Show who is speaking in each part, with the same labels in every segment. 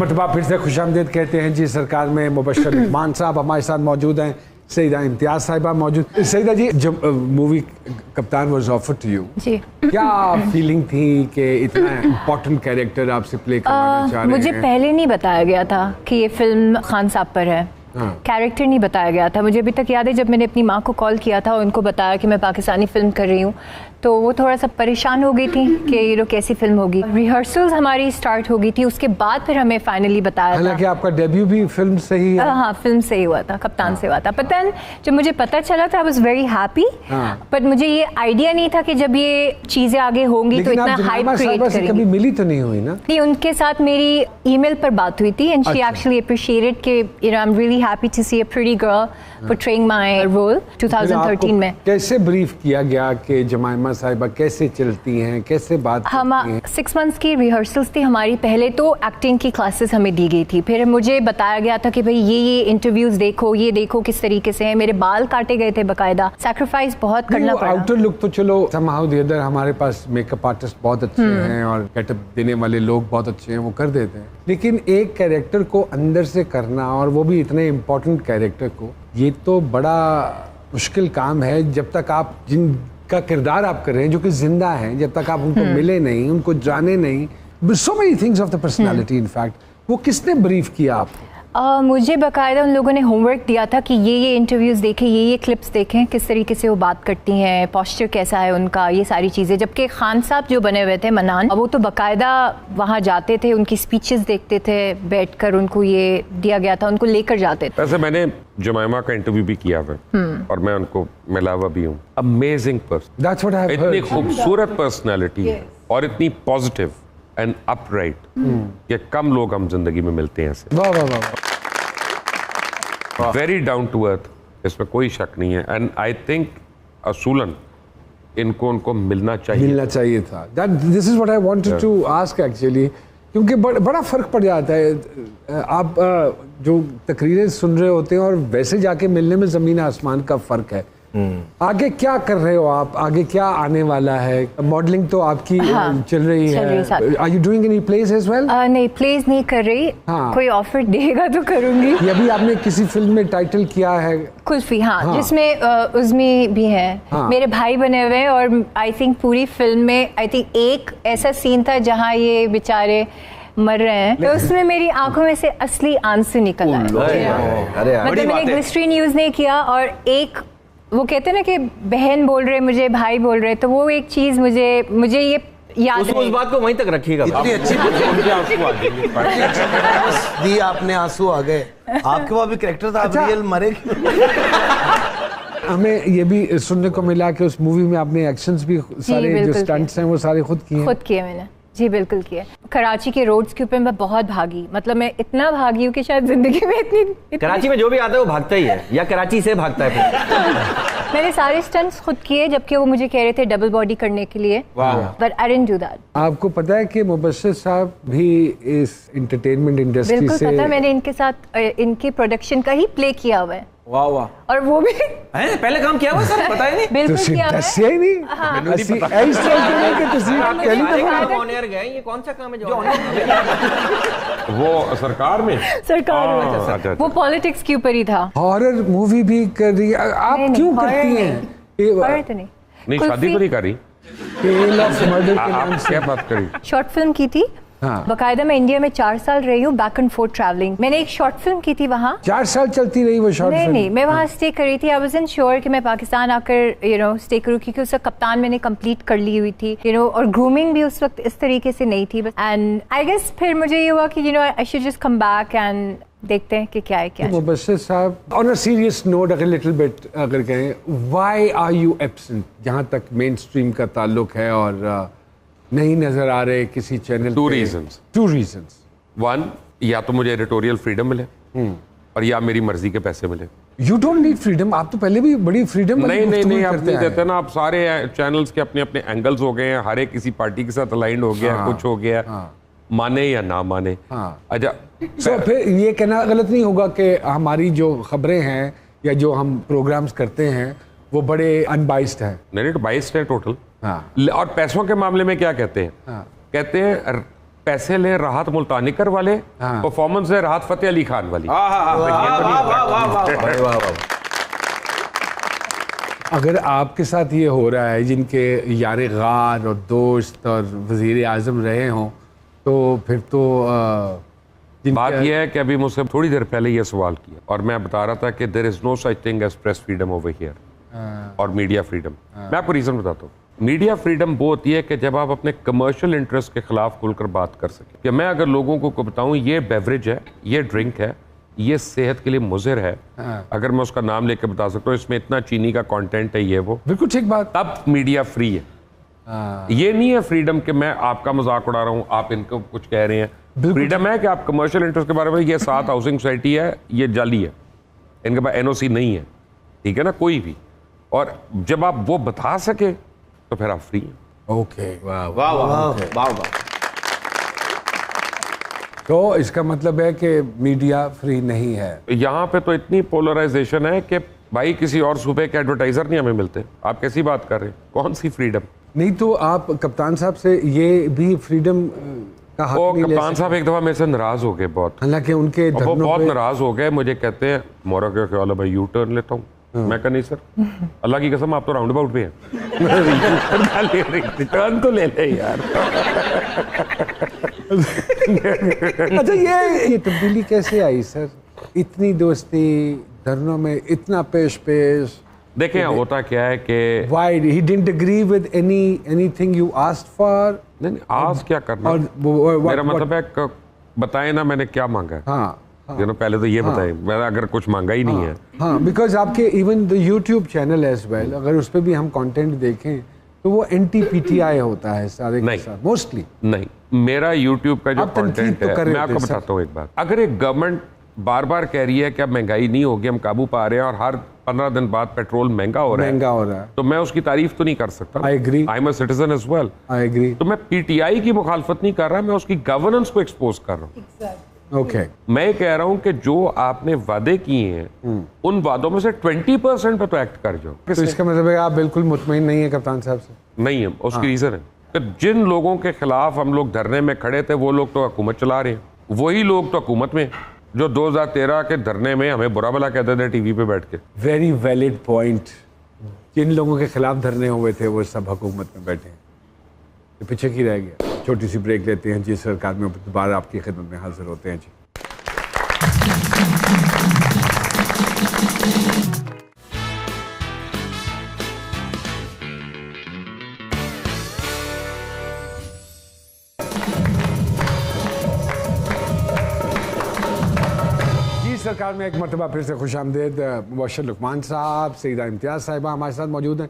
Speaker 1: मरतबा फिर से खुशामदीद कहते हैं जी सरकार में। मुबश्शिर रहमान साहब हमारे साथ मौजूद हैं, सईदा इम्तियाज साहिबा मौजूद। सईदा जी, जब मूवी कप्तान वाज ऑफर्ड टू यू, क्या फीलिंग थी कि इतना इम्पोर्टेंट कैरेक्टर आपसे प्ले करवाना चाह रहे हैं?
Speaker 2: मुझे पहले नहीं बताया गया था कि ये फिल्म खान साहब पर है। कैरेक्टर नहीं बताया गया था। मुझे अभी तक याद है जब मैंने अपनी माँ को कॉल किया था और उनको बताया कि मैं पाकिस्तानी फिल्म कर रही हूँ, तो वो थोड़ा सा परेशान हो गई थी कि ये लोग कैसी फिल्म होगी। रिहर्सल्स हमारी स्टार्ट हो गई थी, उसके बाद फिर हमें फाइनली बताया।
Speaker 1: हालांकि आपका डेब्यू भी फिल्म से ही है।
Speaker 2: हाँ, फिल्म से ही हुआ था, कप्तान से हुआ था। पता है, जब मुझे पता चला था I was very happy, but मुझे ये आइडिया नहीं था कि जब ये चीजें आगे होंगी तो इतना हाइप क्रिएट करेंगी।
Speaker 1: कभी मिली तो नहीं हुई ना?
Speaker 2: नहीं, उनके साथ मेरी ईमेल पर बात हुई थी एंड शी एक्चुअली अप्रिशिएटेड कि you know I am really happy to see a pretty girl portraying my role 2013 में।
Speaker 1: कैसे ब्रीफ किया गया कि जमाइमा साहिबा कैसे चलती हैं, कैसे बात करती हैं?
Speaker 2: 6 months की रिहर्सल्स थी हमारी। पहले तो एक्टिंग की क्लासेस हमें दी गई थी, फिर मुझे बताया गया था कि भाई ये इंटरव्यूज देखो, ये देखो किस तरीके से है। मेरे बाल काटे गए थे बकायदा, सैक्रिफाइस बहुत करना पड़ा।
Speaker 1: आउटर लुक तो चलो समहाउ द अदर, हमारे पास मेकअप आर्टिस्ट बहुत अच्छे हैं और गेटअप देने वाले लोग बहुत अच्छे हैं, वो कर देते हैं। लेकिन एक कैरेक्टर को अंदर से करना, और वो भी इतने इम्पोर्टेंट कैरेक्टर को, ये तो बड़ा मुश्किल काम है। जब तक आप जिनका किरदार आप कर रहे हैं, जो कि जिंदा हैं, जब तक आप उनको मिले नहीं, उनको जाने नहीं, so many things of the personality in fact, वो किसने ब्रीफ किया आपको?
Speaker 2: मुझे बाकायदा उन लोगों ने होमवर्क दिया था कि ये इंटरव्यूज़ देखें, ये क्लिप्स देखें, किस तरीके से वो बात करती हैं, पोस्चर कैसा है उनका, ये सारी चीज़ें। जबकि खान साहब जो बने हुए थे मनान, वो तो बाकायदा वहाँ जाते थे, उनकी स्पीचेस देखते थे बैठकर, उनको ये दिया गया था, उनको लेकर जाते थे।
Speaker 3: वैसे मैंने जमाइमा का इंटरव्यू भी किया है और मैं उनको मिला हुआ भी हूँ। अमेजिंग पर्सन, इतनी खूबसूरत पर्सनैलिटी और इतनी पॉजिटिव एंड अपराइट कि कम लोग हम जिंदगी में मिलते हैं ऐसे।
Speaker 1: वाह वाह वाह।
Speaker 3: वेरी डाउन टू अर्थ, इसमें कोई शक नहीं है। एंड आई थिंक असूलन उनको मिलना चाहिए
Speaker 1: था। This is what I wanted to ask actually, क्योंकि बड़ा फर्क पड़ जाता है। आप जो तकरीरें सुन रहे होते हैं और वैसे जाके मिलने में जमीन आसमान का फर्क है। आगे क्या कर रहे हो आप? आगे क्या आने वाला है? मॉडलिंग तो आपकी चल रही है। Are you doing any place as well?
Speaker 2: नहीं, प्लेस नहीं कर रही। कोई ऑफर देगा तो करूंगी।
Speaker 1: ये भी आपने किसी फिल्म में टाइटल किया है?
Speaker 2: कुल्फी, हाँ। जिसमें उज़मी भी है, मेरे भाई बने हुए हैं। और आई थिंक पूरी फिल्म में आई थिंक एक ऐसा सीन था जहाँ ये बेचारे मर रहे हैं, तो उसमें मेरी आंखों में से असली आंसू निकल आए। मतलब मैंने ग्लिसरीन यूज नहीं किया, और एक वो कहते हैं ना कि बहन बोल रहे मुझे, भाई बोल रहे, तो वो एक चीज मुझे ये याद
Speaker 4: उस बात को वहीं तक रखिएगा।
Speaker 5: इतनी अच्छी दी आपने, आंसू आ गए। आपके वहाँ भी कैरेक्टर था, आप रियल मरे।
Speaker 1: हमें ये भी सुनने को मिला कि उस मूवी में आपने एक्शंस भी सारे जो स्टंट्स हैं वो सारे खुद किए
Speaker 2: मैंने। जी बिल्कुल किया। कराची के रोड्स के ऊपर मैं बहुत भागी, मतलब मैं इतना भागी हूँ कि शायद जिंदगी में इतनी
Speaker 4: कराची में जो भी आता है वो भागता ही है, या कराची से भागता है।
Speaker 2: मैंने सारे स्टंट्स खुद किए, जबकि वो मुझे कह रहे थे डबल बॉडी करने के लिए, but I didn't do that.
Speaker 1: आपको पता है कि मुबश्शिर साहब भी इस एंटरटेनमेंट इंडस्ट्री से?
Speaker 2: बिल्कुल पता, मैंने इनके साथ इनके प्रोडक्शन का ही प्ले किया हुआ है।
Speaker 4: वाह वाह।
Speaker 2: और वो भी
Speaker 4: है पहले काम किया हुआ सर, पता ही नहीं।
Speaker 2: बिल्कुल किया है।
Speaker 1: दस्सिया ही नहीं।
Speaker 4: ਮੈਨੂੰ ਨਹੀਂ ਪਤਾ।
Speaker 1: ऐसे नहीं कि तुसी पहली दफा
Speaker 4: ऑन एयर गए, ये कौन सा काम है जो
Speaker 3: वो सरकार में
Speaker 2: वो पॉलिटिक्स के ऊपर ही था।
Speaker 1: हॉरर मूवी भी कर रही है आप? क्यों करती हैं?
Speaker 2: हॉरर तो नहीं,
Speaker 3: शादी तो नहीं करी। क्या बात करी?
Speaker 2: शॉर्ट फिल्म की थी। बकायदा मैं इंडिया में 4 साल रही हूँ, बैक एंड फोर्थ ट्रैवलिंग। मैंने एक शॉर्ट फिल्म की थी वहाँ।
Speaker 1: 4 साल चलती रही वो शॉर्ट फिल्म?
Speaker 2: नहीं, मैं वहाँ स्टे कर रही थी। आई वाज़न्ट श्योर कि मैं पाकिस्तान आकर स्टे करूँ, क्योंकि उसका कप्तान मैंने कंप्लीट कर ली हुई थी, और ग्रूमिंग भी उस वक्त इस तरीके से नहीं थी। एंड आई गेस फिर मुझे ये हुआ कि I should just come back and देखते हैं कि क्या है क्या।
Speaker 1: मुबश्शिर साहब, ऑन अ सीरियस नोट अगर लिटिल बिट अगर कहें, व्हाई आर यू एब्सेंट जहाँ तक मेन स्ट्रीम का ताल्लुक है और नहीं नजर आ रहे किसी चैनल?
Speaker 3: 2 reasons।
Speaker 1: 2 reasons।
Speaker 3: 1, या तो मुझे एडिटोरियल फ्रीडम मिले, और या मेरी मर्जी के पैसे मिले।
Speaker 1: यू डोंट नीड फ्रीडम, आप तो पहले भी बड़ी फ्रीडम
Speaker 3: नहीं, आप नहीं देते ना। आप सारे चैनल्स के अपने अपने एंगल्स हो गए हैं, हर एक किसी पार्टी के साथ अलाइंड हो गया, कुछ हो गया, माने या ना माने। अच्छा,
Speaker 1: तो फिर ये कहना गलत नहीं होगा कि हमारी जो खबरें हैं या जो हम प्रोग्राम्स करते हैं वो बड़े अनबाइस्ड है?
Speaker 3: नहीं, बाइस्ड है टोटल। और पैसों के मामले में क्या कहते हैं? कहते हैं पैसे ले राहत मुल्तानिकर वाले, परफॉर्मेंस है राहत फतेह अली खान वाली।
Speaker 1: अगर आपके साथ ये हो रहा है जिनके यार गार और दोस्त और वजीर आजम रहे हों, तो फिर तो
Speaker 3: बात यह है कि अभी मुझसे थोड़ी देर पहले ये सवाल किया और मैं बता रहा था कि there is no such thing as press freedom over here और मीडिया फ्रीडम। मैं आपको रीजन बताता हूँ। मीडिया फ्रीडम वो होती है कि जब आप अपने कमर्शियल इंटरेस्ट के खिलाफ खुलकर बात कर सकें। कि मैं अगर लोगों को बताऊं ये बेवरेज है, ये ड्रिंक है, ये सेहत के लिए मुज़िर है, अगर मैं उसका नाम लेके बता सकता हूँ इसमें इतना चीनी का कंटेंट है, ये वो
Speaker 1: बिल्कुल ठीक बात,
Speaker 3: तब मीडिया फ्री है। ये नहीं है फ्रीडम कि मैं आपका मजाक उड़ा रहा हूँ, आप इनको कुछ कह रहे हैं। फ्रीडम है कि आप कमर्शियल इंटरेस्ट के बारे में, ये 7 हाउसिंग सोसाइटी है, ये जाली है, इनके पास एनओसी नहीं है, ठीक है ना, कोई भी। और जब आप वो बता सके तो फिर आप फ्री हैं।
Speaker 1: ओके,
Speaker 4: वाह वाह वाह वाह।
Speaker 1: तो इसका मतलब है कि मीडिया फ्री नहीं है।
Speaker 3: यहाँ पे तो इतनी पोलराइजेशन है कि भाई किसी और सूबे के एडवर्टाइजर नहीं हमें मिलते। आप कैसी बात कर रहे हैं, कौन सी फ्रीडम?
Speaker 1: नहीं तो आप कप्तान साहब से ये भी फ्रीडम का हक नहीं ले सकते?
Speaker 3: कप्तान साहब एक दफा मेरे से नाराज हो गए बहुत,
Speaker 1: हालांकि उनके
Speaker 3: वो बहुत नाराज हो गए। मुझे कहते हैं मोरा क्या ख्याल है भाई, यू टर्न लेता हूँ। मैं कहा नहीं सर, अल्लाह की कसम आप तो राउंड अबाउट पे हैं। टर्न तो ले ले यार।
Speaker 1: अच्छा, ये तब्दीली कैसे आई सर? इतनी दोस्ती, धरनों में इतना पेश पेश।
Speaker 3: देखें होता क्या है कि
Speaker 1: Why he didn't agree with anything you asked for?
Speaker 3: नहीं, आज क्या करना?
Speaker 1: और
Speaker 3: मेरा मतलब है बताएं ना मैंने क्या मांगा है।
Speaker 1: हाँ,
Speaker 3: पहले तो ये बताएं, मैंने अगर कुछ मांगा ही नहीं है।
Speaker 1: हाँ, बिकॉज आपके even the YouTube channel as well, अगर उस पर भी हम कंटेंट देखें तो वो NTPTI होता है सारे के साथ मोस्टली।
Speaker 3: नहीं, मेरा यूट्यूब का जो कंटेंट है, मैं आपको बताता हूँ एक बात। अगर एक गवर्नमेंट बार बार कह रही है कि अब महंगाई नहीं होगी, हम काबू पा रहे हैं, और हर 15 दिन बाद पेट्रोल महंगा हो रहा है, तो मैं उसकी तारीफ तो नहीं कर सकता।
Speaker 1: I agree,
Speaker 3: I am a citizen as well, I agree. तो मैं PTI की मुखालफत नहीं कर रहा, मैं उसकी गवर्नेंस को एक्सपोज कर रहा हूँ।
Speaker 1: ओके,
Speaker 3: मैं कह रहा हूँ कि जो आपने वादे किए हैं उन वादों में से 20% पे तो एक्ट कर जाओ।
Speaker 1: तो इसका मतलब है आप बिल्कुल मुतमईन नहीं है कप्तान साहब से?
Speaker 3: नहीं है, उसकी रीजन है कि जिन लोगों के खिलाफ हम लोग धरने में खड़े थे वो लोग तो हुकूमत चला रहे हैं, वही लोग तो हुकूमत में जो 2013 के धरने में हमें बुरा भला कहते थे टीवी पे बैठ के।
Speaker 1: Very valid point. जिन लोगों के खिलाफ धरने हुए थे वो सब हुकूमत में बैठे हैं, ये पीछे की रह गया। छोटी सी ब्रेक लेते हैं जी, सरकार में दोबारा आपकी खिदमत में हाजिर होते हैं जी। सरकार में एक मरतबा फिर से खुश आमदेद। मुबशर लुकमान साहब, सईदा इम्तियाज़ साहिबा हमारे साथ मौजूद हैं।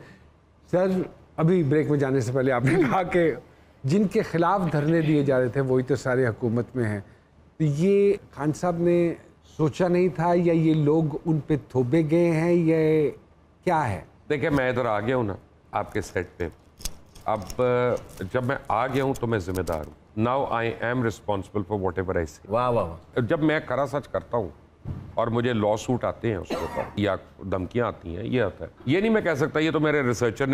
Speaker 1: सर, अभी ब्रेक में जाने से पहले आपने कहा कि जिनके खिलाफ धरने दिए जा रहे थे वही तो सारे हुकूमत में हैं, तो ये खान साहब ने सोचा नहीं था या ये लोग उन पे थोपे गए हैं, ये क्या है?
Speaker 3: देखिए, मैं इधर आ गया हूँ ना आपके सेट पे, अब जब मैं आ गया हूँ तो मैं जिम्मेदार हूँ। Now I am responsible for what ever I से।
Speaker 4: वाह वाह।
Speaker 3: जब मैं खरा सच करता हूँ और मुझे लॉ सूट आते हैं उसके ऊपर या धमकियाँ आती हैं, ये आता है। ये नहीं मैं कह सकता ये तो मेरे रिसर्चर ने